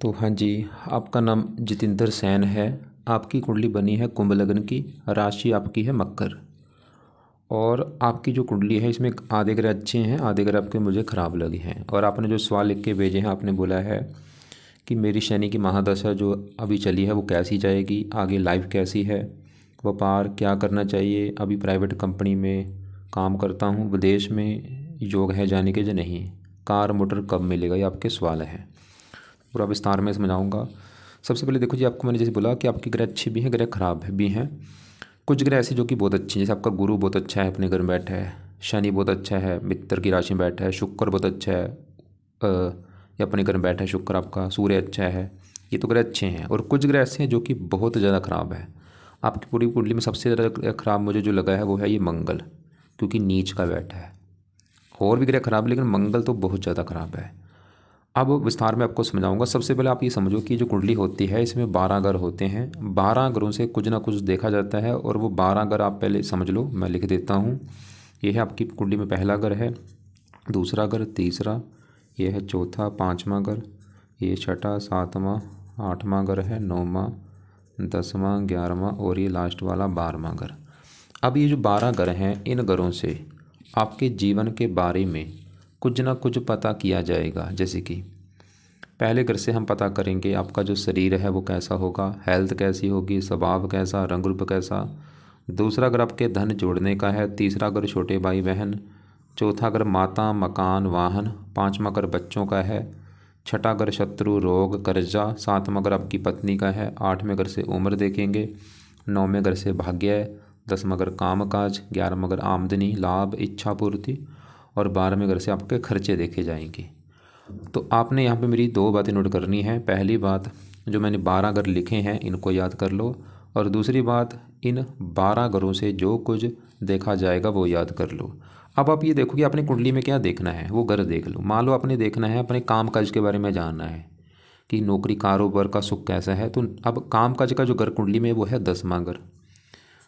तो हाँ जी, आपका नाम जितेंद्र सैन है। आपकी कुंडली बनी है कुंभ लग्न की, राशि आपकी है मकर। और आपकी जो कुंडली है इसमें आधे ग्रह अच्छे हैं, आधे ग्रह आपके मुझे ख़राब लगे हैं। और आपने जो सवाल लिख के भेजे हैं, आपने बोला है कि मेरी शनि की महादशा जो अभी चली है वो कैसी जाएगी, आगे लाइफ कैसी है, व्यापार क्या करना चाहिए, अभी प्राइवेट कंपनी में काम करता हूँ, विदेश में योग है जाने के या नहीं, कार मोटर कब मिलेगा, ये आपके सवाल हैं। पूरा विस्तार में समझाऊंगा। सबसे पहले देखो जी, आपको मैंने जैसे बोला कि आपके ग्रह अच्छे भी हैं, ग्रह खराब भी हैं। कुछ ग्रह ऐसे जो कि बहुत अच्छे हैं, जैसे आपका गुरु बहुत अच्छा है, अपने घर में बैठा है। शनि बहुत अच्छा है, मित्र की राशि में बैठा है। शुक्र बहुत अच्छा है, या अपने घर में बैठा है शुक्र आपका। सूर्य अच्छा है। ये तो ग्रह अच्छे हैं। और कुछ ग्रह ऐसे हैं जो कि बहुत ज़्यादा ख़राब है। आपकी पूरी कुंडली में सबसे ज़्यादा ख़राब मुझे जो लगा है वो है ये मंगल, क्योंकि नीच का बैठा है। और भी ग्रह खराब है लेकिन मंगल तो बहुत ज़्यादा ख़राब है। अब विस्तार में आपको समझाऊंगा। सबसे पहले आप ये समझो कि जो कुंडली होती है इसमें 12 ग्रह होते हैं। 12 ग्रहों से कुछ ना कुछ देखा जाता है, और वो 12 ग्रह आप पहले समझ लो, मैं लिख देता हूँ। ये है आपकी कुंडली में पहला ग्रह है, दूसरा ग्रह, तीसरा, ये है चौथा, पाँचवा ग्रह, ये छठा, सातवां, आठवां ग्रह है, नौवां, 10वां, 11वां और ये लास्ट वाला 12वां ग्रह। अब ये जो 12 ग्रह हैं, इन ग्रहों से आपके जीवन के बारे में कुछ ना कुछ पता किया जाएगा। जैसे कि पहले घर से हम पता करेंगे आपका जो शरीर है वो कैसा होगा, हेल्थ कैसी होगी, स्वभाव कैसा, रंग रूप कैसा। दूसरा घर आपके धन जोड़ने का है। तीसरा घर छोटे भाई बहन। चौथा घर माता, मकान, वाहन। पाँचवा घर बच्चों का है। छठा घर शत्रु, रोग, कर्जा। सातवां घर आपकी पत्नी का है। आठवें घर से उम्र देखेंगे। नौवें घर से भाग्य है। 10वां घर काम काज। 11वां घर आमदनी, लाभ, इच्छा पूर्ति। और 12वें घर से आपके खर्चे देखे जाएंगे। तो आपने यहाँ पे मेरी दो बातें नोट करनी है। पहली बात, जो मैंने 12 घर लिखे हैं इनको याद कर लो। और दूसरी बात, इन 12 घरों से जो कुछ देखा जाएगा वो याद कर लो। अब आप ये देखो कि अपनी कुंडली में क्या देखना है, वो घर देख लो। मान लो आपने देखना है अपने काम काज के बारे में जानना है कि नौकरी कारोबार का सुख कैसा है। तो अब काम काज का जो घर कुंडली में वो है 10वां घर।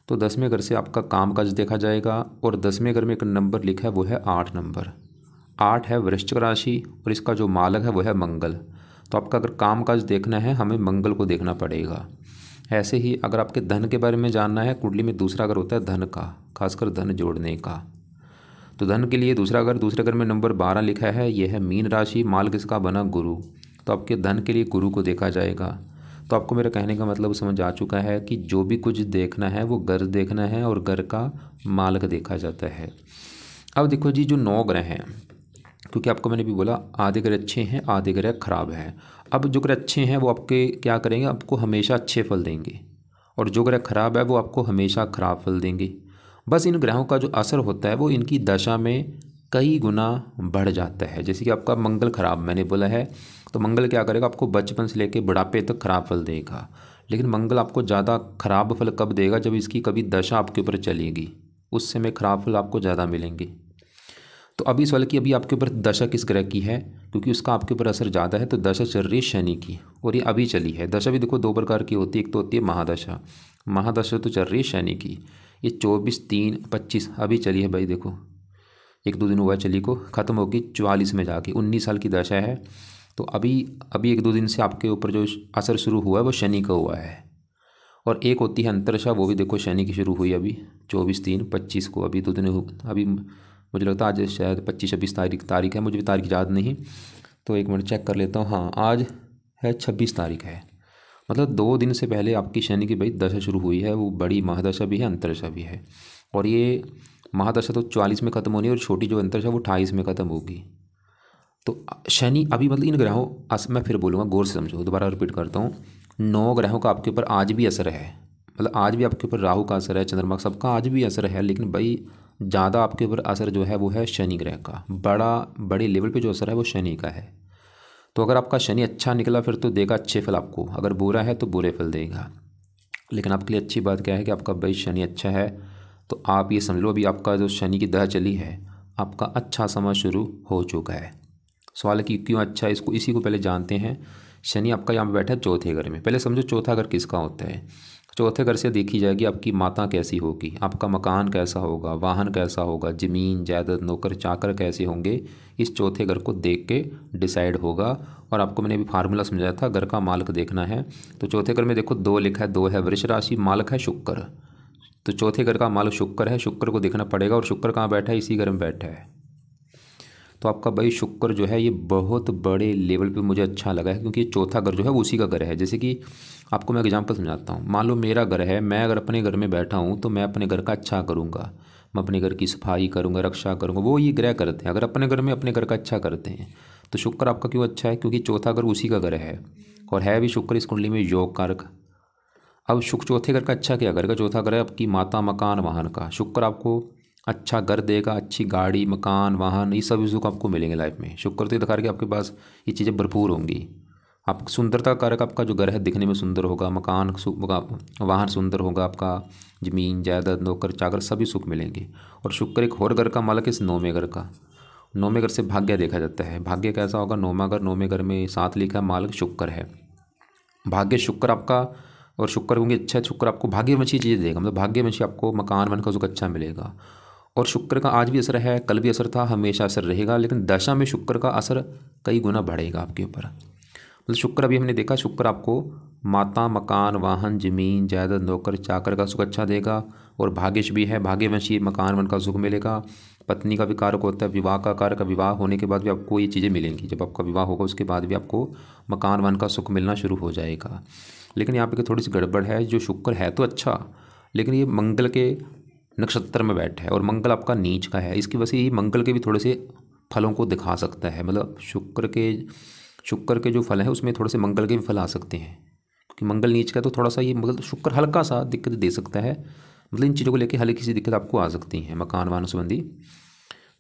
तो 10वें घर से आपका काम काज देखा जाएगा। और 10वें घर में एक नंबर लिखा है वो है 8 नंबर। 8 है वृश्चिक राशि, और इसका जो मालक है वो है मंगल। तो आपका अगर काम काज देखना है हमें मंगल को देखना पड़ेगा। ऐसे ही अगर आपके धन के बारे में जानना है, कुंडली में दूसरा घर होता है धन का, खासकर धन जोड़ने का। तो धन के लिए दूसरा घर, दूसरे घर में नंबर 12 लिखा है, यह है मीन राशि, मालक इसका बना गुरु। तो आपके धन के लिए गुरु को देखा जाएगा। तो आपको मेरा कहने का मतलब समझ आ चुका है कि जो भी कुछ देखना है वो घर देखना है, और घर का मालक देखा जाता है। अब देखो जी, जो 9 ग्रह हैं, क्योंकि आपको मैंने भी बोला आधे ग्रह अच्छे हैं, आधे ग्रह खराब हैं। अब जो ग्रह अच्छे हैं वो आपके क्या करेंगे, आपको हमेशा अच्छे फल देंगे। और जो ग्रह खराब है वो आपको हमेशा खराब फल देंगे। बस इन ग्रहों का जो असर होता है वो इनकी दशा में कई गुना बढ़ जाता है। जैसे कि आपका मंगल खराब मैंने बोला है, तो मंगल क्या करेगा, आपको बचपन से लेकर बुढ़ापे तक खराब फल देगा। लेकिन मंगल आपको ज़्यादा खराब फल कब देगा, जब इसकी कभी दशा आपके ऊपर चलेगी, उस समय खराब फल आपको ज़्यादा मिलेंगे। तो अभी सवाल कि अभी आपके ऊपर दशा किस ग्रह की है, क्योंकि उसका आपके ऊपर असर ज़्यादा है। तो दशा चल रही है शनि की, और ये अभी चली है। दशा भी देखो दो प्रकार की होती है, एक तो होती है महादशा। महादशा तो चल रही है शनि की, ये 24, 3, 25 अभी चली है भाई। देखो 1-2 दिन हुआ चली को, ख़त्म होगी 44 में जाके, 19 साल की दशा है। तो अभी अभी 1-2 दिन से आपके ऊपर जो असर शुरू हुआ है वो शनि का हुआ है। और एक होती है अंतरदशा, वो भी देखो शनि की शुरू हुई अभी 24, 3, 25 को, अभी 2 दिन अभी मुझे लगता है आज शायद 25-26 तारीख है, मुझे भी तारीख याद नहीं। तो एक मिनट चेक कर लेता हूँ। हाँ, आज है 26 तारीख है। मतलब 2 दिन से पहले आपकी शनि की भाई दशा शुरू हुई है। वो बड़ी महादशा भी है, अंतरदशा भी है। और ये महादशा तो 44 में ख़त्म होनी है, और छोटी जो अंतरदशा वो 28 में ख़त्म होगी। तो शनि अभी मतलब इन ग्रहों, मैं फिर बोलूँगा गौर से समझो, दोबारा रिपीट करता हूँ। 9 ग्रहों का आपके ऊपर आज भी असर है। मतलब आज भी आपके ऊपर राहु का असर है, चंद्रमा का, सबका आज भी असर है। लेकिन भाई ज़्यादा आपके ऊपर असर जो है वो है शनि ग्रह का। बड़े लेवल पे जो असर है वो शनि का है। तो अगर आपका शनि अच्छा निकला फिर तो देगा अच्छे फल आपको, अगर बुरा है तो बुरे फल देगा। लेकिन आपके लिए अच्छी बात क्या है कि आपका भाई शनि अच्छा है। तो आप ये समझ लो अभी आपका जो शनि की दशा चली है, आपका अच्छा समय शुरू हो चुका है। सवाल है कि क्यों अच्छा है, इसी को पहले जानते हैं। शनि आपका यहाँ पे बैठा है चौथे घर में। पहले समझो चौथा घर किसका होता है। चौथे घर से देखी जाएगी आपकी माता कैसी होगी, आपका मकान कैसा होगा, वाहन कैसा होगा, ज़मीन जायदाद नौकर चाकर कैसे होंगे, इस चौथे घर को देख के डिसाइड होगा। और आपको मैंने अभी फार्मूला समझाया था, घर का मालक देखना है। तो चौथे घर में देखो 2 लिखा है, 2 है वृष राशि, मालक है शुक्र। तो चौथे घर का मालक शुक्र है, शुक्र को देखना पड़ेगा। और शुक्र कहाँ बैठा है, इसी घर में बैठा है। तो आपका भाई शुक्र जो है ये बहुत बड़े लेवल पे मुझे अच्छा लगा है, क्योंकि ये चौथा घर जो है वो उसी का घर है। जैसे कि आपको मैं एग्जांपल समझाता हूँ। मान लो मेरा घर है, मैं अगर अपने घर में बैठा हूँ तो मैं अपने घर का अच्छा करूँगा, मैं अपने घर की सफाई करूँगा, रक्षा करूँगा। वो ये ग्रह करते हैं, अगर अपने घर में अपने घर का अच्छा करते हैं। तो शुक्र आपका क्यों अच्छा है, क्योंकि चौथा घर उसी का घर है, और है भी शुक्र इस कुंडली में योग कारक। अब शुक्र चौथे घर का अच्छा क्या करेगा, चौथा घर है आपकी माता मकान वाहन का। शुक्र आपको अच्छा घर देगा, अच्छी गाड़ी मकान वाहन, ये सभी सुख आपको मिलेंगे लाइफ में। शुक्र तो दिखा रहा है कि आपके पास ये चीज़ें भरपूर होंगी। आप सुंदरता कारक आपका जो घर है दिखने में सुंदर होगा, मकान वाहन सुंदर होगा, आपका ज़मीन जायदाद नौकर चाकर सभी सुख मिलेंगे। और शुक्र एक और घर का मालक इस 9वें घर का। 9वें घर से भाग्य देखा जाता है, भाग्य कैसा होगा, 9वें घर में 7 लिखा है, मालक शुक्र है। भाग्य शुक्र आपका, और शुक्र होंगे अच्छा, शुक्र आपको भाग्यवंशी चीज़ें देगा, मतलब भाग्यवंशी आपको मकान वन का सुख अच्छा मिलेगा। और शुक्र का आज भी असर है, कल भी असर था, हमेशा असर रहेगा। लेकिन दशा में शुक्र का असर कई गुना बढ़ेगा आपके ऊपर। मतलब शुक्र अभी हमने देखा, शुक्र आपको माता मकान वाहन ज़मीन जायदाद नौकर चाकर का सुख अच्छा देगा। और भाग्यश भी है, भाग्यवंशी मकान वन का सुख मिलेगा। पत्नी का भी कारक होता है, विवाह का कारक, विवाह होने के बाद भी आपको ये चीज़ें मिलेंगी। जब आपका विवाह होगा उसके बाद भी आपको मकान वन का सुख मिलना शुरू हो जाएगा। लेकिन यहाँ पे थोड़ी सी गड़बड़ है, जो शुक्र है तो अच्छा, लेकिन ये मंगल के नक्षत्र में बैठा है, और मंगल आपका नीच का है। इसकी वजह से ये मंगल के भी थोड़े से फलों को दिखा सकता है। मतलब शुक्र के जो फल हैं उसमें थोड़े से मंगल के भी फल आ सकते हैं, क्योंकि मंगल नीच का है। तो थोड़ा सा ये मंगल शुक्र हल्का सा दिक्कत दे सकता है। मतलब इन चीज़ों को लेकर हल्की सी दिक्कत आपको आ सकती है मकान वाहन संबंधी।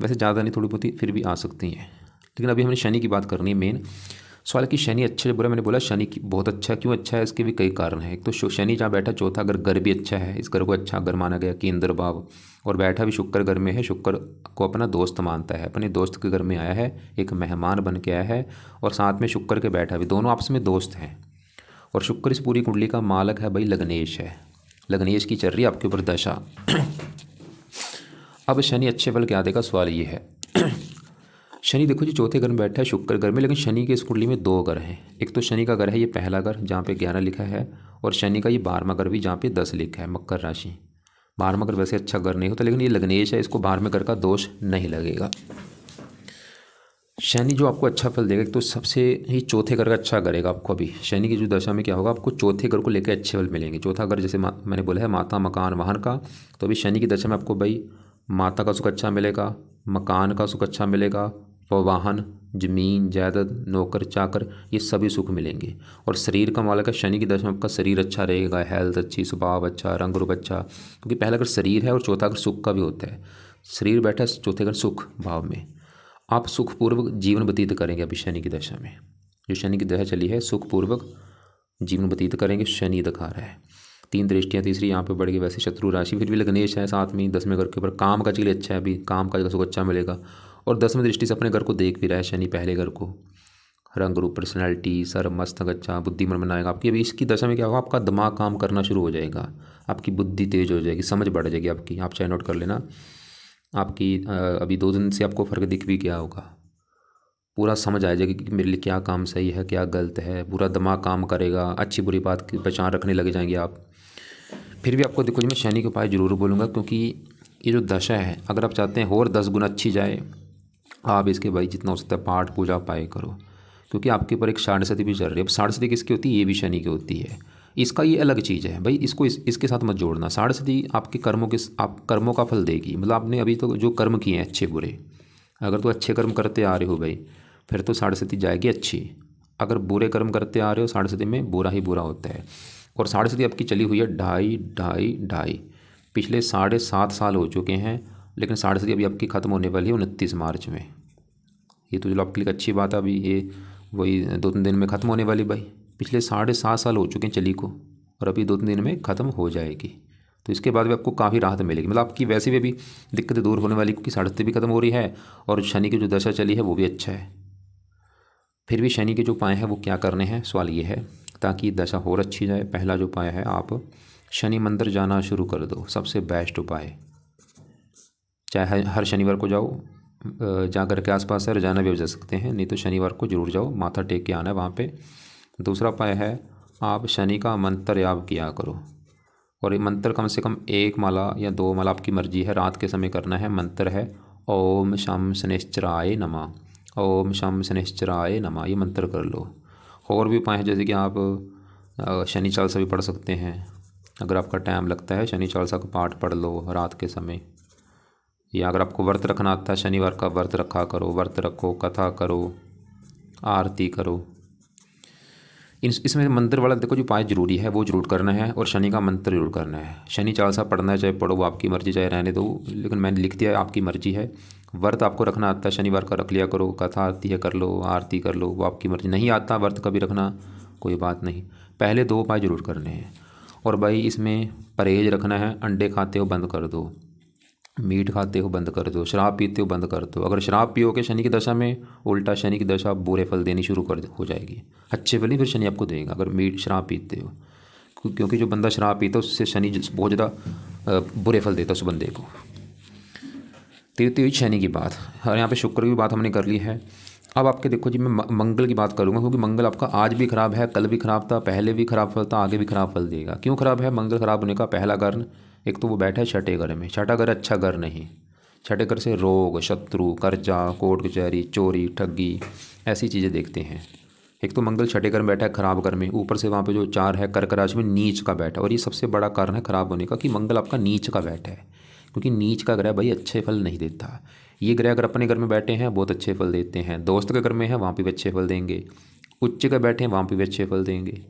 वैसे ज़्यादा नहीं, थोड़ी बहुत ही फिर भी आ सकती हैं। लेकिन अभी हमने शनि की बात करनी है मेन सवाल कि शनि अच्छा है बुरा। मैंने बोला शनि की बहुत अच्छा, क्यों अच्छा है, इसके भी कई कारण हैं। एक तो शनि जहाँ बैठा चौथा अगर घर भी अच्छा है, इस घर को अच्छा घर माना गया, केंद्र भाव, और बैठा भी शुक्र घर में है। शुक्र को अपना दोस्त मानता है, अपने दोस्त के घर में आया है, एक मेहमान बन के आया है, और साथ में शुक्र के बैठा भी, दोनों आपस में दोस्त हैं। और शुक्र इस पूरी कुंडली का मालक है भाई लग्नेश है, लग्नेश की चल रही है आपके ऊपर दशा। अब शनि अच्छे फल क्या देगा, सवाल ये है। शनि देखो जी चौथे घर में बैठा है शुक्र घर में, लेकिन शनि के इस कुंडली में 2 घर हैं। एक तो शनि का घर है ये पहला घर जहाँ पे 11 लिखा है, और शनि का ये 12वां घर भी जहाँ पे 10 लिखा है, मकर राशि। 12वां घर वैसे अच्छा घर नहीं होता, लेकिन ये लग्नेश है, इसको 12वें घर का दोष नहीं लगेगा। शनि जो आपको अच्छा फल देगा, एक तो सबसे ही चौथे घर का अच्छा करेगा आपको। अभी शनि की जो दशा में क्या होगा, आपको चौथे घर को लेकर अच्छे फल मिलेंगे। चौथा घर जैसे मैंने बोला है माता मकान वाहन का, तो अभी शनि की दशा में आपको भाई माता का सुख अच्छा मिलेगा, मकान का सुख अच्छा मिलेगा, वाहन जमीन जायदाद नौकर चाकर ये सभी सुख मिलेंगे। और शरीर का मालक है शनि की दशा में आपका शरीर अच्छा रहेगा, हेल्थ अच्छी, स्वभाव अच्छा, रंग रूप अच्छा, क्योंकि पहला घर शरीर है और चौथा घर सुख का भी होता है। शरीर बैठा है चौथे घर सुख भाव में, आप सुखपूर्वक जीवन व्यतीत करेंगे। अभी शनि की दशा में जो शनि की दशा चली है सुखपूर्वक जीवन व्यतीत करेंगे, शनि दिखा रहा है। 3 दृष्टियाँ, तीसरी यहाँ पे बढ़ गई। वैसे शत्रु राशि फिर भी लग्नेश है साथ में 10वें घर के ऊपर, काम काज के लिए अच्छा है, अभी काम काज का सुख अच्छा मिलेगा। और 10वें दृष्टि से अपने घर को देख भी रहा है शनि, पहले घर को, रंग रूप पर्सनैलिटी सर मस्तक अच्छा, बुद्धिमान बनाएगा आपकी। अभी इसकी दशा में क्या होगा, आपका दिमाग काम करना शुरू हो जाएगा, आपकी बुद्धि तेज हो जाएगी, समझ बढ़ जाएगी आपकी। आप चाहे नोट कर लेना आपकी अभी 2 दिन से आपको फ़र्क दिख भी गया होगा, पूरा समझ आ जाएगी कि मेरे लिए क्या काम सही है क्या गलत है, पूरा दिमाग काम करेगा, अच्छी बुरी बात की पहचान रखने लग जाएंगे आप। फिर भी आपको देखो जी मैं शनि के उपाय जरूर बोलूँगा, क्योंकि ये जो दशा है अगर आप चाहते हैं और 10 गुना अच्छी जाए, आप इसके भाई जितना हो सकता है पाठ पूजा पाए करो, क्योंकि आपके ऊपर एक साढ़े भी चल रही है। अब साढ़े किसकी होती है, ये भी शनि की होती है। इसका ये अलग चीज़ है भाई, इसको इसके साथ मत जोड़ना। साढ़े आपके आप कर्मों का फल देगी। मतलब आपने अभी तो जो कर्म किए हैं अच्छे बुरे, अगर तो अच्छे कर्म करते आ रहे हो भाई फिर तो साढ़े जाएगी अच्छी। अगर बुरे कर्म करते आ रहे हो साढ़े में बुरा ही बुरा होता है। और साढ़े आपकी चली हुई है ढाई पिछले 7.5 साल हो चुके हैं, लेकिन साढ़े अभी आपकी ख़त्म होने वाली है 29 मार्च में। ये तो चलो आपके लिए अच्छी बात है, अभी ये वही 2-3 दिन में ख़त्म होने वाली भाई। पिछले 7.5 साल हो चुके हैं चली को, और अभी 2-3 दिन में ख़त्म हो जाएगी। तो इसके बाद भी आपको काफ़ी राहत मिलेगी। मतलब आपकी वैसे भी अभी दिक्कतें दूर होने वाली, क्योंकि साढ़े भी ख़त्म हो रही है और शनि की जो दशा चली है वो भी अच्छा है। फिर भी शनि के जो उपाय हैं वो क्या करने हैं, सवाल ये है, ताकि दशा और अच्छी जाए। पहला जो उपाय है, आप शनि मंदिर जाना शुरू कर दो, सबसे बेस्ट उपाय। चाहे हर शनिवार को जाओ, जहाँ घर के आसपास है रोजाना भी जा सकते हैं, नहीं तो शनिवार को जरूर जाओ, माथा टेक के आना है वहाँ पे। दूसरा उपाय है आप शनि का मंत्र याद किया करो, और ये मंत्र कम से कम 1 माला या 2 माला आपकी मर्जी है, रात के समय करना है। मंत्र है ओम शम शनिश्चराय नमः, ओम शम शनिश्चराय नमः, ये मंत्र कर लो। और भी उपाय है, जैसे कि आप शनि चालीसा भी पढ़ सकते हैं, अगर आपका टाइम लगता है शनि चालीसा का पाठ पढ़ लो रात के समय। या अगर आपको व्रत रखना आता है, शनिवार का व्रत रखा करो, व्रत रखो, कथा करो, आरती करो। इसमें मंदिर वाला देखो जो उपाय जरूरी है वो जरूर करना है, और शनि का मंत्र जरूर करना है। शनि चालीसा पढ़ना है चाहे पढ़ो, वो आपकी मर्जी, चाहे रहने दो, लेकिन मैंने लिख दिया है आपकी मर्जी है। व्रत आपको रखना आता है शनिवार का रख लिया करो, कथा आती है कर लो, आरती कर लो, वो आपकी मर्जी। नहीं आता व्रत कभी रखना कोई बात नहीं, पहले 2 उपाय जरूर करने हैं। और भाई इसमें परहेज रखना है, अंडे खाते हो बंद कर दो, मीट खाते हो बंद कर दो, शराब पीते हो बंद कर दो। अगर शराब पियोगे शनि की दशा में, उल्टा शनि की दशा बुरे फल देनी शुरू कर हो जाएगी, अच्छे फल नहीं फिर शनि आपको देगा अगर मीट शराब पीते हो। क्योंकि जो बंदा शराब पीता है उससे शनि बहुत ज़्यादा बुरे फल देता है उस बंदे को। तो शनि की बात, और यहाँ पे शुक्र की बात हमने कर ली है। अब आपके देखो जी, मैं मंगल की बात करूँगा, क्योंकि मंगल आपका आज भी खराब है, कल भी खराब था, पहले भी खराब फल था, आगे भी खराब फल देगा। क्यों खराब है मंगल? खराब होने का पहला कारण, एक तो वो बैठा है छठे घर में, छठा घर अच्छा घर नहीं, छठे घर से रोग, शत्रु, कर्जा, कोर्ट कचहरी, चोरी, ठगी, ऐसी चीज़ें देखते हैं। एक तो मंगल छठे घर में बैठा है खराब घर में, ऊपर से वहाँ पे जो 4 है कर्क राशि में नीच का बैठा, और ये सबसे बड़ा कारण है खराब होने का कि मंगल आपका नीच का बैठा है। क्योंकि नीच का ग्रह भाई अच्छे फल नहीं देता। ये ग्रह अगर अपने घर में बैठे हैं बहुत अच्छे फल देते हैं, दोस्त के घर में है वहाँ पे भी अच्छे फल देंगे, उच्च के बैठे हैं वहाँ पे भी अच्छे फल देंगे,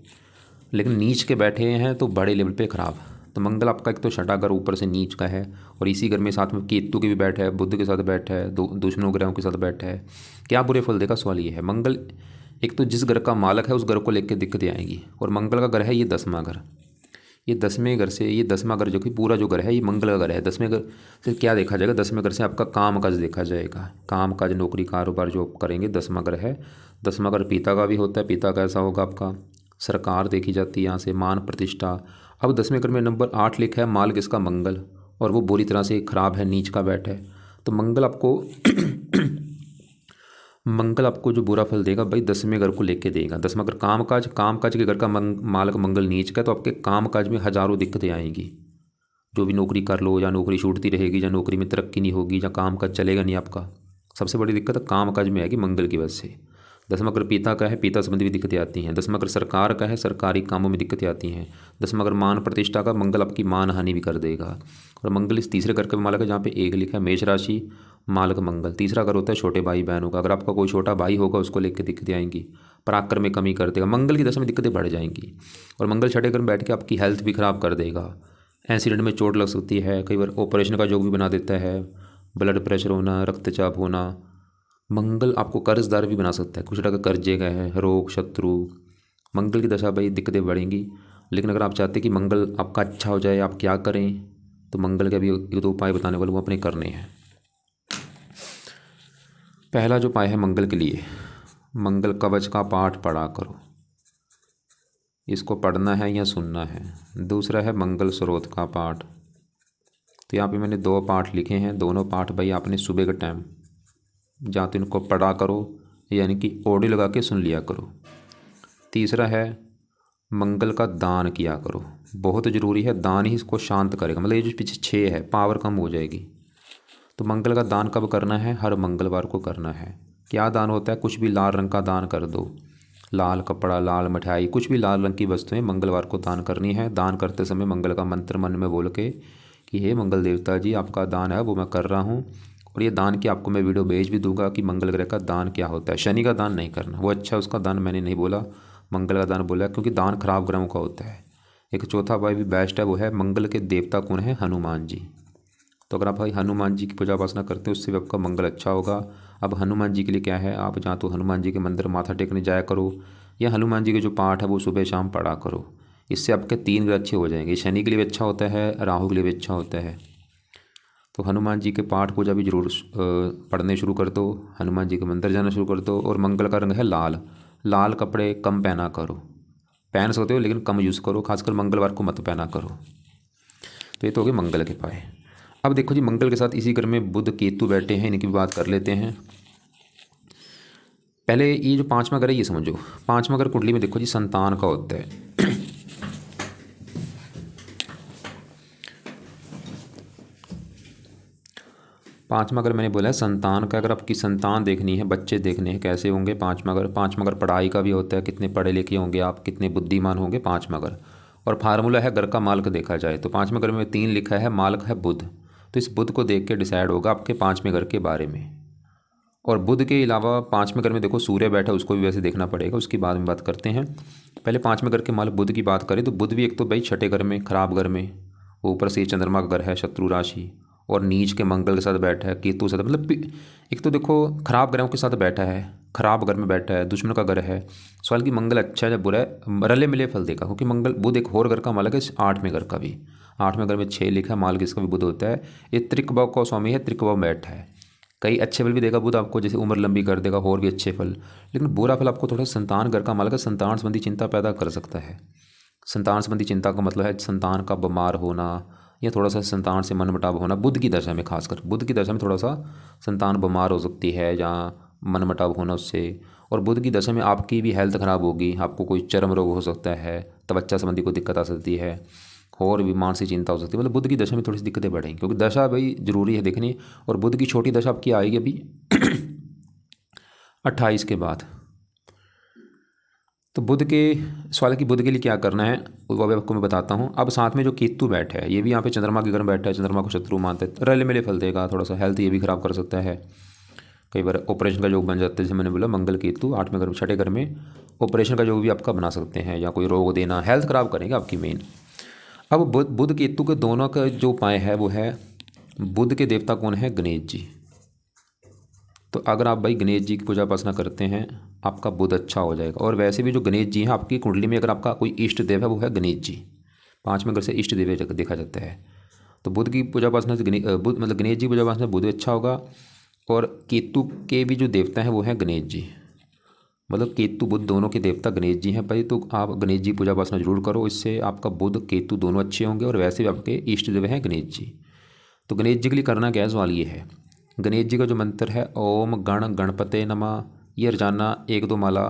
लेकिन नीच के बैठे हैं तो बड़े लेवल पे खराब। तो मंगल आपका एक तो छठा घर ऊपर से नीच का है, और इसी घर में साथ में केतु के भी बैठा है, बुध के साथ बैठा है, दुश्मनों ग्रहों के साथ बैठा है। क्या बुरे फल देगा? सवाल ये है। मंगल एक तो जिस घर का मालक है उस घर को लेकर दिक्कतें आएंगी, और मंगल का घर है ये 10वां घर, ये 10वें घर से, ये 10वां घर जो कि पूरा जो घर है ये मंगल का घर है। 10वें घर से क्या देखा जाएगा? 10वें घर से आपका काम काज देखा जाएगा, काम काज, नौकरी, कारोबार जो आप करेंगे 10वां घर है। 10वां घर पिता का भी होता है, पिता का ऐसा होगा आपका, सरकार देखी जाती है यहाँ से, मान प्रतिष्ठा। अब 10वें घर में नंबर 8 लिखा है, माल किसका? मंगल, और वो बुरी तरह से खराब है, नीच का बैठ है। तो मंगल आपको मंगल आपको जो बुरा फल देगा भाई 10वें घर को लेके देगा। 10वां घर काम काज, काम काज के घर का मालक मंगल नीच का, तो आपके काम काज में हजारों दिक्कतें आएंगी। जो भी नौकरी कर लो, या नौकरी छूटती रहेगी, या नौकरी में तरक्की नहीं होगी, या काम काज चलेगा नहीं आपका। सबसे बड़ी दिक्कत काम काज में आएगी मंगल की वजह से। 10वां घर पिता का है, पिता संबंधी भी दिक्कतें आती हैं। 10वां घर सरकार का है, सरकारी कामों में दिक्कतें आती हैं। 10वां घर मान प्रतिष्ठा का, मंगल आपकी मान हानि भी कर देगा। और मंगल इस तीसरे घर का मालक है, जहाँ पे 1 लिखा है, मेष राशि, मालक मंगल। तीसरा घर होता है छोटे भाई बहनों का, अगर आपका कोई छोटा भाई होगा उसको लेकर दिक्कतें आएंगी, पराक्रम में कमी कर देगा, मंगल की दशा में दिक्कतें बढ़ जाएंगी। और मंगल छठे घर में बैठ के आपकी हेल्थ भी खराब कर देगा, एक्सीडेंट में चोट लग सकती है, कई बार ऑपरेशन का योग भी बना देता है, ब्लड प्रेशर होना, रक्तचाप होना। मंगल आपको कर्जदार भी बना सकता है, कुछ टका कर्जे का है, रोग, शत्रु। मंगल की दशा भाई दिक्कतें बढ़ेंगी। लेकिन अगर आप चाहते हैं कि मंगल आपका अच्छा हो जाए, आप क्या करें? तो मंगल के अभी 1-2 उपाय बताने वाले वो अपने करने हैं। पहला जो उपाय है मंगल के लिए, मंगल कवच का पाठ पढ़ा करो, इसको पढ़ना है या सुनना है। दूसरा है मंगल स्रोत का पाठ, तो यहाँ पे मैंने 2 पाठ लिखे हैं, दोनों पाठ भाई आपने सुबह के टाइम जहाँ तो इनको पढ़ा करो, यानी कि ऑडियो लगा के सुन लिया करो। तीसरा है मंगल का दान किया करो, बहुत ज़रूरी है, दान ही इसको शांत करेगा। मतलब ये जो पीछे 6 है, पावर कम हो जाएगी। तो मंगल का दान कब करना है? हर मंगलवार को करना है। क्या दान होता है? कुछ भी लाल रंग का दान कर दो, लाल कपड़ा, लाल मिठाई, कुछ भी लाल रंग की वस्तुएं मंगलवार को दान करनी है। दान करते समय मंगल का मंत्र मन में बोल के कि हे मंगल देवता जी, आपका दान है वो मैं कर रहा हूँ। और ये दान की आपको मैं वीडियो भेज भी दूंगा कि मंगल ग्रह का दान क्या होता है। शनि का दान नहीं करना, वो अच्छा उसका दान मैंने नहीं बोला, मंगल का दान बोला, क्योंकि दान खराब ग्रहों का होता है। एक चौथा भाई भी बेस्ट है, वो है मंगल के देवता कौन है? हनुमान जी। तो अगर आप भाई हनुमान जी की पूजा उपासना करते हो उससे भी आपका मंगल अच्छा होगा। अब हनुमान जी के लिए क्या है, आप जहाँ तो हनुमान जी के मंदिर माथा टेकने जाया करो, या हनुमान जी के जो पाठ है वो सुबह शाम पढ़ा करो। इससे आपके 3 ग्रह अच्छे हो जाएंगे। शनि के लिए भी अच्छा होता है, राहु के लिए भी अच्छा होता है। तो हनुमान जी के पाठ पूजा भी जरूर पढ़ने शुरू कर दो, हनुमान जी के मंदिर जाना शुरू कर दो। और मंगल का रंग है लाल, लाल कपड़े कम पहना करो, पहन सकते हो लेकिन कम यूज़ करो, खासकर मंगलवार को मत पहना करो। तो ये तो हो गए मंगल के पाए। अब देखो जी, मंगल के साथ इसी घर में बुध केतु बैठे हैं, इनकी भी बात कर लेते हैं। पहले ये जो पांचवा घर है ये समझो। पांचवा घर कुंडली में देखो जी संतान का होता है। पांचवा अगर मैंने बोला है संतान का, अगर आपकी संतान देखनी है, बच्चे देखने हैं कैसे होंगे, पांचवा अगर, पांचवा अगर पढ़ाई का भी होता है, कितने पढ़े लिखे होंगे आप, कितने बुद्धिमान होंगे, पांचवा अगर। और फार्मूला है घर का मालक देखा जाए तो पांचवा घर में 3 लिखा है, मालक है बुध। तो इस बुध को देख के डिसाइड होगा आपके पांचवें घर के बारे में। और बुध के अलावा पांचवें घर में देखो सूर्य बैठा, उसको भी वैसे देखना पड़ेगा, उसकी बाद में बात करते हैं। पहले पांचवें घर के मालक बुध की बात करें तो बुध भी एक तो भाई छठे घर में, खराब घर में, ऊपर से चंद्रमा का घर है, शत्रु राशि, और नीच के मंगल के साथ बैठा है, केतु के साथ, मतलब एक तो देखो खराब ग्रहों के साथ बैठा है, खराब घर में बैठा है, दुश्मन का घर है। सवाल की मंगल अच्छा है या बुरा है, रले मिले फल देगा, क्योंकि मंगल बुध एक और घर का मालक है, 8वें घर का भी। 8वें घर में 6 लिखा है, मालक इसका भी बुध होता है। ये त्रिकभाव का स्वामी है, त्रिकभाव में बैठा है। कई अच्छे फल भी देगा बुध आपको, जैसे उम्र लंबी कर देगा, और भी अच्छे फल। लेकिन बुरा फल आपको थोड़ा संतान घर का मालक है, संतान संबंधी चिंता पैदा कर सकता है। संतान संबंधी चिंता का मतलब है संतान का बीमार होना या थोड़ा सा संतान से मनमुटाव होना। बुध की दशा में, खासकर बुध की दशा में थोड़ा सा संतान बीमार हो सकती है या मनमुटाव होना उससे। और बुध की दशा में आपकी भी हेल्थ ख़राब होगी, आपको कोई चर्म रोग हो सकता है, त्वचा संबंधी कोई दिक्कत आ सकती है, और भी मानसिक चिंता हो सकती है। मतलब बुध की दशा में थोड़ी सी दिक्कतें बढ़ेंगी, क्योंकि दशा भाई जरूरी है देखनी। और बुध की छोटी दशा आपकी आएगी अभी 28 के बाद। तो बुध के सवाल की बुध के लिए क्या करना है वो अभी आपको मैं बताता हूँ। अब साथ में जो केतु बैठा है, ये भी यहाँ पे चंद्रमा के घर में बैठा है, चंद्रमा को शत्रु मानते हैं, रले मिले फल देगा, थोड़ा सा हेल्थ ये भी खराब कर सकता है, कई बार ऑपरेशन का योग बन जाता है। जैसे मैंने बोला मंगल केतु 8वें घर में, छठे घर में ऑपरेशन का योग भी आपका बना सकते हैं, या कोई रोग देना, हेल्थ खराब करेंगे आपकी मेन। अब बुध केतु के दोनों का जो उपाय है वो है, बुध के देवता कौन है, गणेश जी। तो अगर आप भाई गणेश जी की पूजा उपासना करते हैं आपका बुध अच्छा हो जाएगा। और वैसे भी जो गणेश जी हैं आपकी कुंडली में, अगर आपका कोई इष्ट देव है वो है गणेश जी, 5वें घर से इष्ट देव देखा जाता है। तो बुध की पूजा उपासना से बुध मतलब गणेश जी की पूजा उपासना बुध अच्छा होगा। और केतु के भी जो देवता हैं वो हैं गणेश जी, मतलब केतु बुध दोनों के देवता गणेश जी हैं भाई। तो आप गणेश जी पूजा उपासना जरूर करो, इससे आपका बुध केतु दोनों अच्छे होंगे। और वैसे भी आपके इष्ट देव हैं गणेश जी। तो गणेश जी के लिए करना क्या सवाल ये है, गणेश जी का जो मंत्र है ओम गण गणपते नमः, ये रोजाना 1-2 माला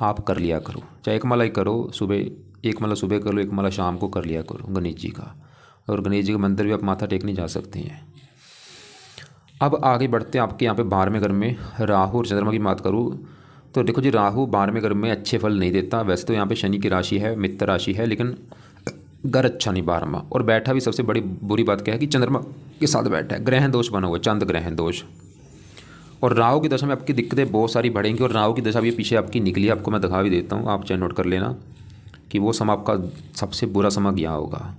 आप कर लिया करो, चाहे एक माला ही करो, सुबह एक माला सुबह कर लो, एक माला शाम को कर लिया करो गणेश जी का। और गणेश जी का मंदिर भी आप माथा टेकने जा सकते हैं। अब आगे बढ़ते हैं, आपके यहाँ पे 12वें घर में राहु और चंद्रमा की बात करूँ तो देखो जी, राहु 12वें घर में अच्छे फल नहीं देता। वैसे तो यहाँ पे शनि की राशि है, मित्र राशि है, लेकिन घर अच्छा नहीं 12वां। और बैठा भी सबसे बड़ी बुरी बात क्या है कि चंद्रमा के साथ बैठा है, ग्रहण दोष बना हुआ है, चंद्र ग्रहण दोष। और राहु की दशा में आपकी दिक्कतें बहुत सारी बढ़ेंगी। और राहु की दशा भी पीछे आपकी निकली, आपको मैं दिखा भी देता हूँ, आप चाहे नोट कर लेना कि वो समय आपका सबसे बुरा समय गया होगा।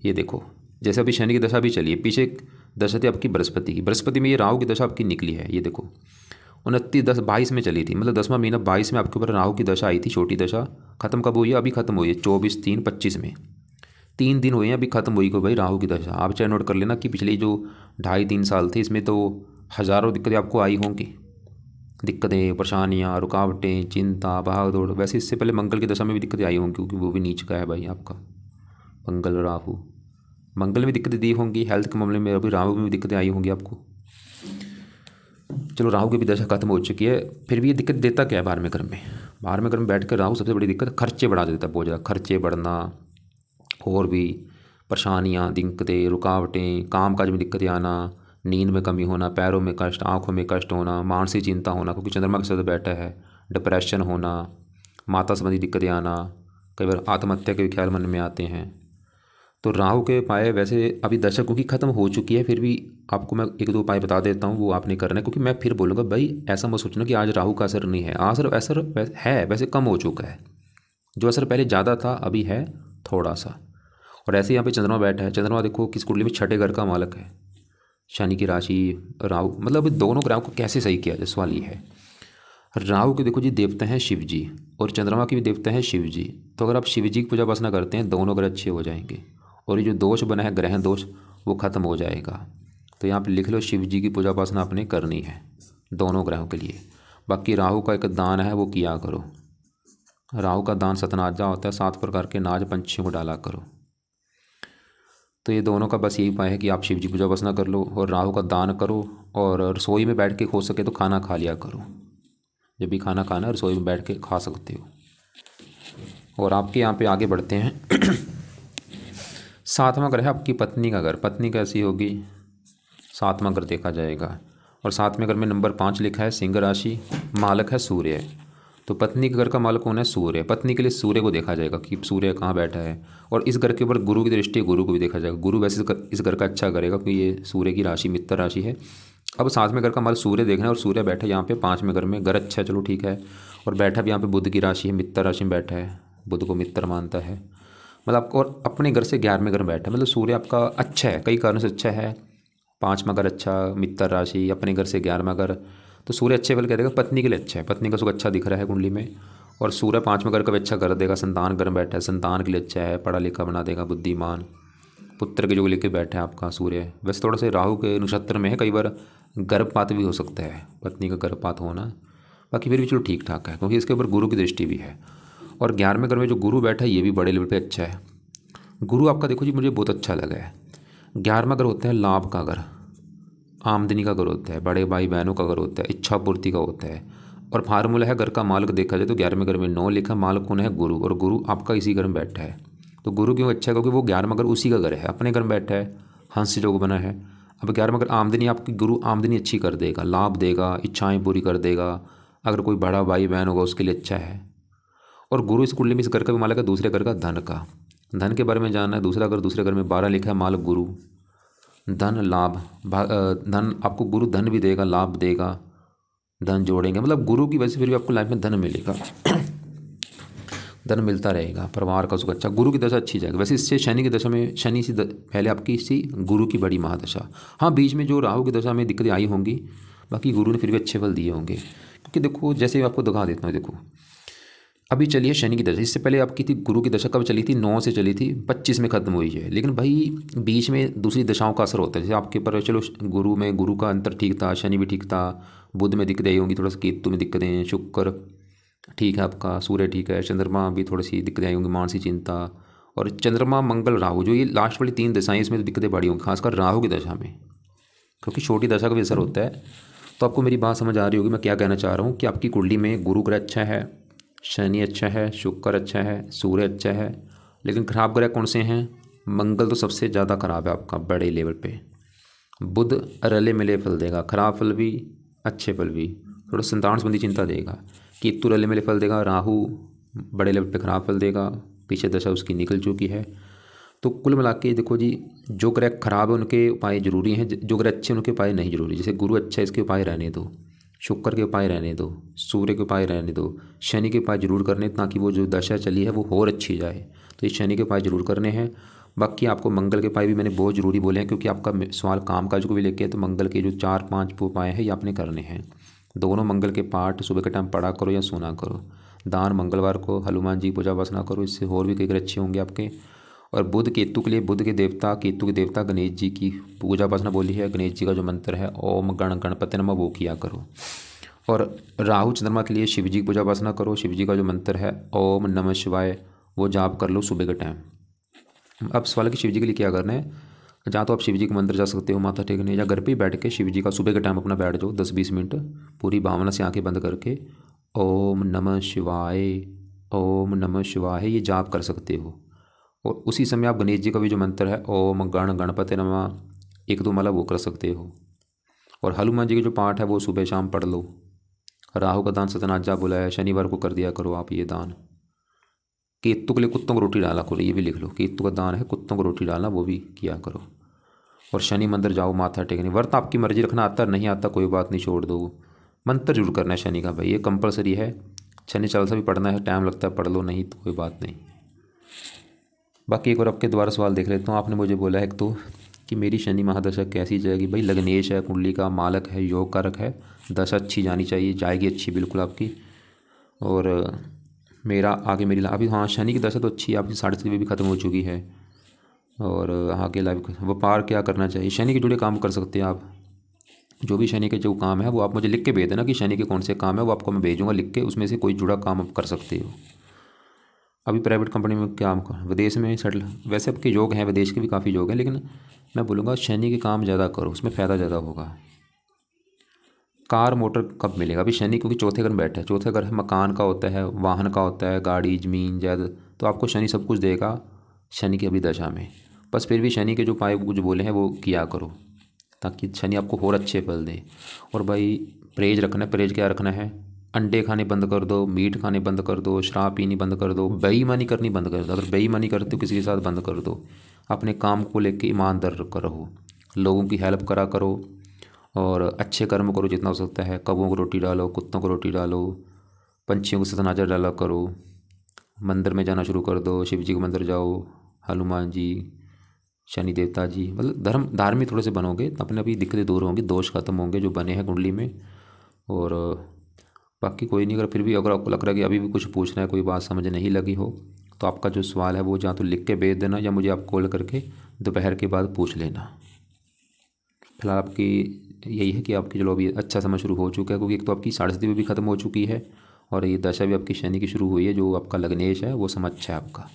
ये देखो, जैसे अभी शनि की दशा भी चली है, पीछे दशा थी आपकी बृहस्पति की, बृहस्पति में ये राहु की दशा आपकी निकली है। ये देखो 29-10-22 में चली थी, मतलब 10वां महीना 22 में आपके ऊपर राहु की दशा आई थी, छोटी दशा। खत्म कब हुई है, अभी खत्म हुई है 24/3/25 में, 3 दिन हुए हैं अभी खत्म हुई को भाई राहु की दशा। आप चाहे नोट कर लेना कि पिछली जो 2.5-3 साल थे इसमें तो हज़ारों दिक्कतें आपको आई होंगी, दिक्कतें, परेशानियाँ, रुकावटें, चिंता, भाग दौड़। वैसे इससे पहले मंगल की दशा में भी दिक्कतें आई होंगी, क्योंकि वो भी नीच का है भाई आपका मंगल राहु। मंगल में दिक्कतें दी होंगी हेल्थ के मामले में, अभी राहु में भी दिक्कतें आई होंगी आपको। चलो राहु की भी दशा खत्म हो चुकी है, फिर भी ये दिक्कत देता क्या है 12वें घर में। 12वें घर में बैठ कर राहु सबसे बड़ी दिक्कत खर्चे बढ़ा देता है, बहुत ज़्यादा खर्चे बढ़ना, और भी परेशानियाँ, दिक्कतें, रुकावटें, काम काज में दिक्कतें आना, नींद में कमी होना, पैरों में कष्ट, आँखों में कष्ट होना, मानसिक चिंता होना, क्योंकि चंद्रमा के साथ बैठा है, डिप्रेशन होना, माता संबंधी दिक्कतें आना, कई बार आत्महत्या के भी ख्याल मन में आते हैं। तो राहु के उपाय वैसे अभी दशा क्योंकि ख़त्म हो चुकी है, फिर भी आपको मैं 1-2 उपाय बता देता हूँ, वो आपने करना है। क्योंकि मैं फिर बोलूँगा भाई ऐसा मत सोचना कि आज राहु का असर नहीं है, असर है, वैसे कम हो चुका है। जो असर पहले ज़्यादा था अभी है थोड़ा सा। और ऐसे यहाँ पे चंद्रमा बैठा है, चंद्रमा देखो किस कुंडली में छठे घर का मालक है, शनि की राशि, राहु, मतलब दोनों ग्रहों को कैसे सही किया जाए सवाल ये है। राहु के देखो जी देवता हैं शिव जी, और चंद्रमा के भी देवता हैं शिव जी। तो अगर आप शिव जी की पूजा उपासना करते हैं दोनों ग्रह अच्छे हो जाएंगे, और ये जो दोष बना है ग्रहण दोष वो खत्म हो जाएगा। तो यहाँ पे लिख लो शिव जी की पूजा उपासना आपने करनी है दोनों ग्रहों के लिए। बाकी राहु का एक दान है वो किया करो, राहु का दान सतनाजा होता है, 7 प्रकार के नाज पंछियों को डाला करो। तो ये दोनों का बस यही उपाय है कि आप शिव जी पूजा उपासना कर लो और राहु का दान करो, और रसोई में बैठ के हो सके तो खाना खा लिया करो। जब भी खाना खाना है रसोई में बैठ के खा सकते हो। और आपके यहाँ पे आगे बढ़ते हैं। 7वां घर है आपकी पत्नी का घर। पत्नी कैसी होगी, 7वां घर देखा जाएगा। और 7वें घर में नंबर 5 लिखा है, सिंह राशि, मालक है सूर्य। तो पत्नी के घर का मालक कौन है, सूर्य। पत्नी के लिए सूर्य को देखा जाएगा कि सूर्य कहाँ बैठा है। और इस घर के ऊपर गुरु की दृष्टि, गुरु को भी देखा जाएगा। गुरु वैसे इस घर का अच्छा करेगा क्योंकि ये सूर्य की राशि मित्र राशि है। अब 7वें घर का मालक सूर्य देखना है, और सूर्य बैठा है यहाँ पे 5वें घर में। घर अच्छा है, चलो ठीक है। और बैठा भी यहाँ पे बुध की राशि है, मित्र राशि में बैठा है, बुध को मित्र मानता है मतलब आपको। और अपने घर से 11वें घर में बैठा है, मतलब सूर्य आपका अच्छा है, कई कारणों से अच्छा है। 5वां घर अच्छा, मित्र राशि, अपने घर से 11वां घर, तो सूर्य अच्छे फल कह देगा। पत्नी के लिए अच्छा है, पत्नी का सुख अच्छा दिख रहा है कुंडली में। और सूर्य 5वें घर का भी अच्छा कर देगा। संतान घर में बैठा है, संतान के लिए अच्छा है, पढ़ा लिखा बना देगा, बुद्धिमान पुत्र के जो लेके बैठा है आपका सूर्य। वैसे थोड़ा सा राहु के नक्षत्र में है, कई बार गर्भपात भी हो सकता है, पत्नी का गर्भपात होना। बाकी फिर भी चलो ठीक ठाक है क्योंकि इसके ऊपर गुरु की दृष्टि भी है। और 11वें घर में जो गुरु बैठा है ये भी बड़े लेवल पे अच्छा है। गुरु आपका देखो जी, मुझे बहुत अच्छा लगा है। 11वां घर होता है लाभ का घर, आमदनी का घर होता है, बड़े भाई बहनों का घर होता है, इच्छा पूर्ति का होता है। और फार्मूला है घर का मालक देखा जाए तो 11वें घर में 9 लिखा, मालक कौन है, गुरु। और गुरु आपका इसी घर में बैठा है। तो गुरु क्यों अच्छा है, क्योंकि वो 11वां घर उसी का घर है, अपने घर में बैठा है, हंस योग बना है। अब 11वां घर आमदनी, आपकी गुरु आमदनी अच्छी कर देगा, लाभ देगा, इच्छाएं पूरी कर देगा। अगर कोई बड़ा भाई बहन होगा उसके लिए अच्छा है। और गुरु इस कुंडली में इस घर का भी मालक है, दूसरे घर का धन का। धन के बारे में जानना है, दूसरा घर, दूसरे घर में 12 लिखा है, मालक गुरु। धन लाभ, धन आपको गुरु धन भी देगा, लाभ देगा, धन जोड़ेंगे, मतलब गुरु की वजह से फिर भी आपको लाइफ में धन मिलेगा। धन मिलता रहेगा, परिवार का सुख अच्छा, गुरु की दशा अच्छी जाएगी। वैसे इससे शनि की दशा में, शनि से पहले आपकी इसी गुरु की बड़ी महादशा। हाँ, बीच में जो राहु की दशा में दिक्कतें आई होंगी, बाकी गुरु ने फिर भी अच्छे फल दिए होंगे। क्योंकि देखो, जैसे आपको दिखा देता हूँ, देखो अभी चली है शनि की दशा। इससे पहले आपकी थी गुरु की दशा, कब चली थी, 9 से चली थी, 25 में ख़त्म हुई है। लेकिन भाई बीच में दूसरी दशाओं का असर होता है। जैसे आपके ऊपर चलो गुरु में, गुरु का अंतर ठीक था, शनि भी ठीक था, बुध में दिक्कतें आई होंगी, थोड़ा सा केतु में दिक्कतें हैं, शुक्र ठीक है आपका, सूर्य ठीक है, चंद्रमा भी थोड़ी सी दिक्कतें आई होंगी, मानसिक चिंता। और चंद्रमा मंगल राहु, जो ये लास्ट वाली 3 दशाएं, इसमें तो दिक्कतें बड़ी होंगी, खासकर राहु की दशा में, क्योंकि छोटी दशा का भी असर होता है। तो आपको मेरी बात समझ आ रही होगी मैं क्या कहना चाह रहा हूँ, कि आपकी कुंडली में गुरु ग्रह अच्छा है, शनि अच्छा है, शुक्र अच्छा है, सूर्य अच्छा है। लेकिन खराब ग्रह कौन से हैं, मंगल तो सबसे ज़्यादा खराब है आपका बड़े लेवल पे। बुध रले मिले फल देगा, खराब फल भी अच्छे फल भी, थोड़ा संतान संबंधी चिंता देगा। केतु रले मिले फल देगा, राहु बड़े लेवल पे खराब फल देगा, पीछे दशा उसकी निकल चुकी है। तो कुल मिला के देखो जी, जो ग्रह खराब है उनके उपाय जरूरी हैं, जो ग्रह अच्छे हैं उनके उपाय नहीं जरूरी। जैसे गुरु अच्छा है, इसके उपाय रहने दो, शुक्र के उपाय रहने दो, सूर्य के उपाय रहने दो, शनि के उपाय जरूर करने, ताकि वो जो दशा चली है वो और अच्छी जाए। तो इस शनि के उपाय जरूर करने हैं। बाकी आपको मंगल के उपाय भी मैंने बहुत ज़रूरी बोले हैं, क्योंकि आपका सवाल काम काज को भी लेके है। तो मंगल के जो 4-5 उपाय हैं ये आपने करने हैं। दोनों मंगल के पाठ सुबह के टाइम पढ़ा करो या सुना करो। दान मंगलवार को हनुमान जी पूजा वासना करो, इससे और भी कई ग्रह अच्छे होंगे आपके। और बुध केतु के लिए, बुध के देवता, केतु के देवता गणेश जी की पूजा वासना बोली है। गणेश जी का जो मंत्र है ओम गण गणपति नमः, वो किया करो। और राहु चंद्रमा के लिए शिव जी की पूजा वासना करो। शिव जी का जो मंत्र है ओम नमः शिवाय, वो जाप कर लो सुबह के टाइम। अब सवाल है कि शिव जी के लिए क्या करना है। जहाँ तो आप शिव जी के मंदिर जा सकते हो माथा टेकने, या घर पे ही बैठ के शिव जी का सुबह के टाइम अपना बैठ जाओ 10-20 मिनट, पूरी भावना से आंखें बंद करके ओम नमः शिवाय, ओम नमः शिवाय ये जाप कर सकते हो। और उसी समय आप गणेश जी का भी जो मंत्र है ओम गण गणपति नमः, 1-2 माला वो कर सकते हो। और हनुमान जी के जो पाठ है वो सुबह शाम पढ़ लो। राहु का दान सतनाजा बोला है, शनिवार को कर दिया करो आप ये दान। केतु के लिए कुत्तों को रोटी डाला करो, ये भी लिख लो, केतु का दान है, कुत्तों को रोटी डालना, वो भी किया करो। और शनि मंदिर जाओ माथा टेकने। व्रत आपकी मर्जी रखना, आता नहीं आता कोई बात नहीं, छोड़ दो। मंत्र जरूर करना है शनि का भाई, ये कंपलसरी है। शनि चालीसा भी पढ़ना है, टाइम लगता है पढ़ लो, नहीं तो कोई बात नहीं। बाकी एक और आपके द्वारा सवाल देख लेता हूँ। आपने मुझे बोला है एक तो कि मेरी शनि महादशा कैसी जाएगी। भाई लग्नेश है, कुंडली का मालक है, योग कारक है, दशा अच्छी जानी चाहिए, जाएगी अच्छी बिल्कुल आपकी। और मेरा आगे मेरी अभी, हाँ शनि की दशा तो अच्छी है आपकी, 3.5 भी ख़त्म हो चुकी है। और आगे लाइफ व्यापार क्या करना चाहिए, शनि के जुड़े काम कर सकते हैं आप। जो भी शनि के जो काम है वो आप मुझे लिख के भेज देना कि शनि के कौन से काम है, वो आपको मैं भेजूँगा लिख के, उसमें से कोई जुड़ा काम आप कर सकते हो। अभी प्राइवेट कंपनी में क्या विदेश में सेटल, वैसे आपके योग हैं, विदेश के भी काफ़ी योग हैं, लेकिन मैं बोलूँगा शनि के काम ज़्यादा करो, उसमें फ़ायदा ज़्यादा होगा। कार मोटर कब मिलेगा? अभी शनि क्योंकि चौथे घर में बैठा है, चौथे घर मकान का होता है, वाहन का होता है, गाड़ी ज़मीन जायदाद, तो आपको शनि सब कुछ देगा शनि की अभी दशा में। बस फिर भी शनि के जो उपाय कुछ बोले हैं वो किया करो, ताकि शनि आपको और अच्छे फल दे। और भाई परहेज रखना है। परहेज क्या रखना है? अंडे खाने बंद कर दो, मीट खाने बंद कर दो, शराब पीनी बंद कर दो, बेईमानी करनी बंद कर दो। अगर बेईमानी करते हो किसी के साथ बंद कर दो। अपने काम को लेके ईमानदार रहो, लोगों की हेल्प करा करो और अच्छे कर्म करो जितना हो सकता है। कौवों को रोटी डालो, कुत्तों को रोटी डालो, पंछियों को सतनाजर डाला करो, मंदिर में जाना शुरू कर दो, शिव जी के मंदिर जाओ, हनुमान जी, शनि देवता जी, मतलब धार्मिक थोड़े से बनोगे तो अपने अभी दिक्कतें दूर होंगी, दोष खत्म होंगे जो बने हैं कुंडली में। और बाकी कोई नहीं, अगर फिर भी अगर आपको लग रहा है कि अभी भी कुछ पूछना है, कोई बात समझ नहीं लगी हो, तो आपका जो सवाल है वो या तो लिख के भेज देना या मुझे आप कॉल करके दोपहर के बाद पूछ लेना। फिलहाल आपकी यही है कि आपकी चलो अभी अच्छा समय शुरू हो चुका है, क्योंकि एक तो आपकी साढ़े भी ख़त्म हो चुकी है और ये दशा भी आपकी शनि की शुरू हुई है। जो आपका लग्नेश है वो समय अच्छा है आपका।